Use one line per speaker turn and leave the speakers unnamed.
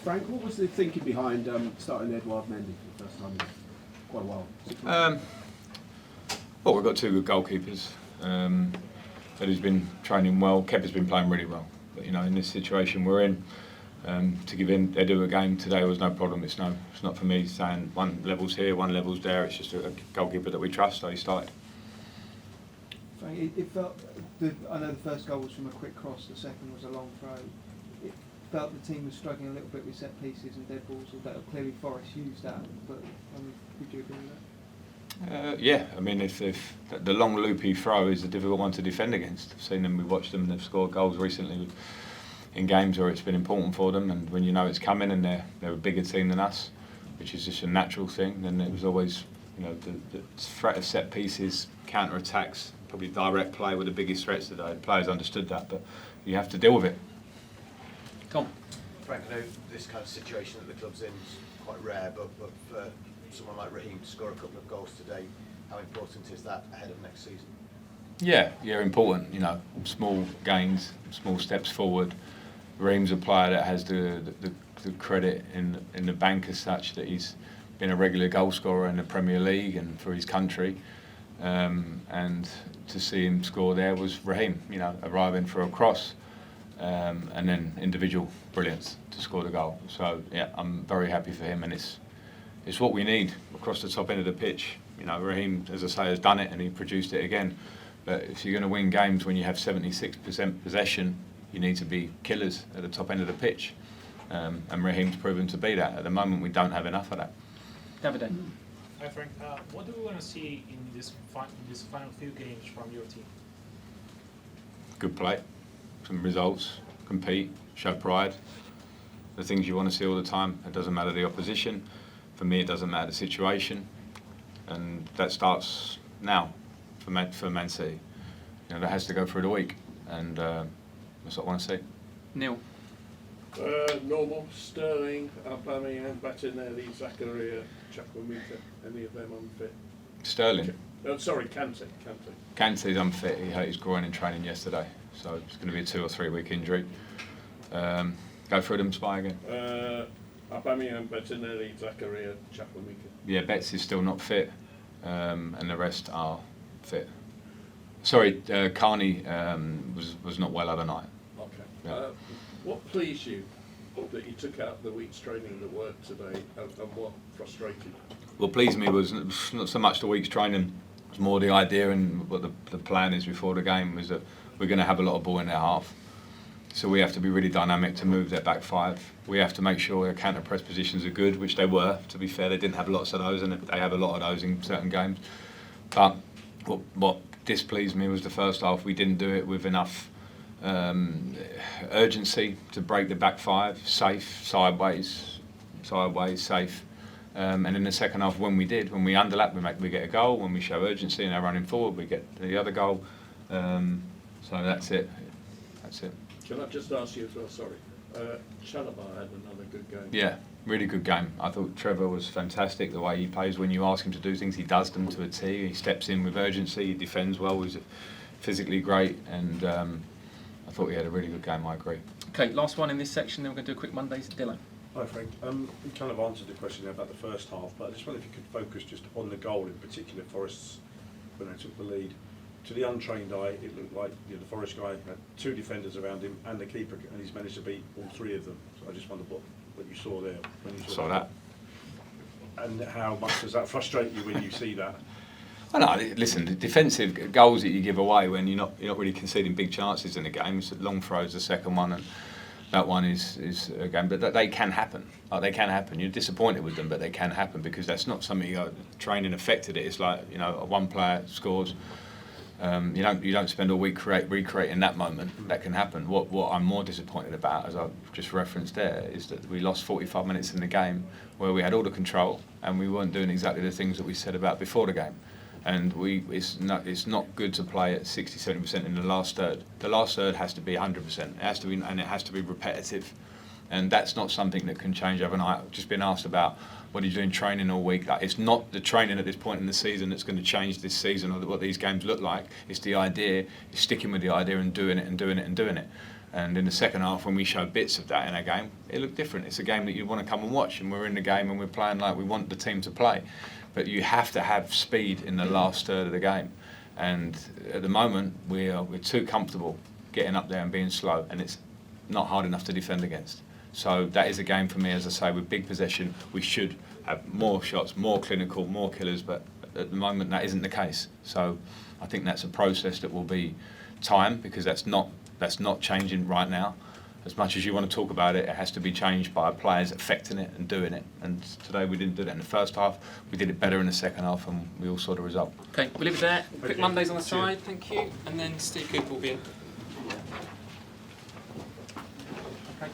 Frank, what was the thinking behind starting Edwin Mendy for the first time in quite a while?
Well, we've got two good goalkeepers. Eddie's been training well. Kepa's been playing really well. But in this situation we're in, to give Edu a game today was no problem. It's not for me saying one level's here, one level's there. It's just a goalkeeper that we trust, so he started.
Frank, it felt. I know the first goal was from a quick cross. The second was a long throw. It felt the team was struggling a little bit with set pieces and dead balls. Although clearly Forest used that, but would you agree with that?
Yeah, I mean, if the long loopy throw is a difficult one to defend against. I've seen them, we've watched them, they've scored goals recently in games where it's been important for them, and when you know it's coming and they're a bigger team than us, which is just a natural thing, then it was always, the threat of set pieces, counter-attacks, probably direct play were the biggest threats today. The players understood that, but you have to deal with it.
Tom.
Frank, I know this kind of situation that the club's in is quite rare, but for someone like Raheem to score a couple of goals today, how important is that ahead of next season?
Yeah, important. Small gains, small steps forward. Raheem's a player that has the credit in the bank as such that he's been a regular goal scorer in the Premier League and for his country. And to see him score there was Raheem, arriving for a cross and then individual brilliance to score the goal. So yeah, I'm very happy for him, and it's what we need across the top end of the pitch. Raheem, as I say, has done it and he produced it again. But if you're going to win games when you have 76% possession, you need to be killers at the top end of the pitch. And Raheem's proven to be that. At the moment, we don't have enough of that.
Davide.
Hi Frank, what do we want to see in this final few games from your team?
Good play, some results, compete, show pride. The things you want to see all the time. It doesn't matter the opposition. For me, it doesn't matter the situation. And that starts now for Man City. That has to go through the week. And that's what I want to see.
Neil.
Normal, Sterling, Aubameyang, Bettinelli, Zakaria, Chukwuemeka, any of them unfit?
Sterling?
Sorry, Kante.
Kante's unfit. He hurt his groin in training yesterday, so it's going to be a 2 or 3 week injury. Go through them, Spy again.
Aubameyang, Bettinelli, Zakaria, Chukwuemeka.
Yeah, Betts is still not fit, and the rest are fit. Sorry, Carney was not well overnight.
Okay.
Yeah.
What pleased you that you took out the week's training that worked today, and what frustrated you?
What pleased me was not so much the week's training, it was more the idea and what the plan is before the game was that we're going to have a lot of ball in their half. So we have to be really dynamic to move their back five. We have to make sure their counter-press positions are good, which they were. To be fair, they didn't have lots of those, and they have a lot of those in certain games. But what displeased me was the first half. We didn't do it with enough urgency to break the back five, safe, sideways, safe. And in the second half, when we underlap, we get a goal. When we show urgency and they're running forward, we get the other goal. So that's it.
Can I just ask you as well, sorry, Chalobah had another good game.
Yeah, really good game. I thought Trevor was fantastic, the way he plays. When you ask him to do things, he does them to a T. He steps in with urgency, he defends well, he's physically great, and I thought he had a really good game, I agree.
Okay, last one in this section, then we're going to do a quick Mondays. Dylan.
Hi Frank, you kind of answered the question there about the first half, but I just wonder if you could focus just on the goal in particular. Forest's, when they took the lead, to the untrained eye, it looked like the Forest guy had 2 defenders around him and the keeper, and he's managed to beat all 3 of them. So I just wondered what you saw there when you saw
that.
And how much does that frustrate you when you see that?
I know. Listen, the defensive goals that you give away when you're not really conceding big chances in the game. It's long throws, the second one, and that one is a game. But they can happen. They can happen. You're disappointed with them, but they can happen because that's not something training affected it. It's like one player scores. You don't spend a week recreating that moment. That can happen. What I'm more disappointed about, as I've just referenced there, is that we lost 45 minutes in the game where we had all the control and we weren't doing exactly the things that we said about before the game. And it's not good to play at 60-70% in the last third. The last third has to be 100%. It has to be repetitive. And that's not something that can change overnight. I've just been asked about what are you doing training all week. It's not the training at this point in the season that's going to change this season or what these games look like. It's the idea, it's sticking with the idea and doing it and doing it and doing it. And in the second half, when we showed bits of that in our game, it looked different. It's a game that you want to come and watch, and we're in the game and we're playing like we want the team to play. But you have to have speed in the last third of the game. And at the moment, we're too comfortable getting up there and being slow, and it's not hard enough to defend against. So that is a game for me, as I say, with big possession. We should have more shots, more clinical, more killers, but at the moment that isn't the case. So I think that's a process that will be time, because that's not changing right now. As much as you want to talk about it, it has to be changed by players affecting it and doing it. And today we didn't do that in the first half. We did it better in the second half, and we all saw the result.
Okay, we'll leave it there. Quick
you.
Mondays on the
Cheers.
side, thank you. And then Steve Cooper will be in.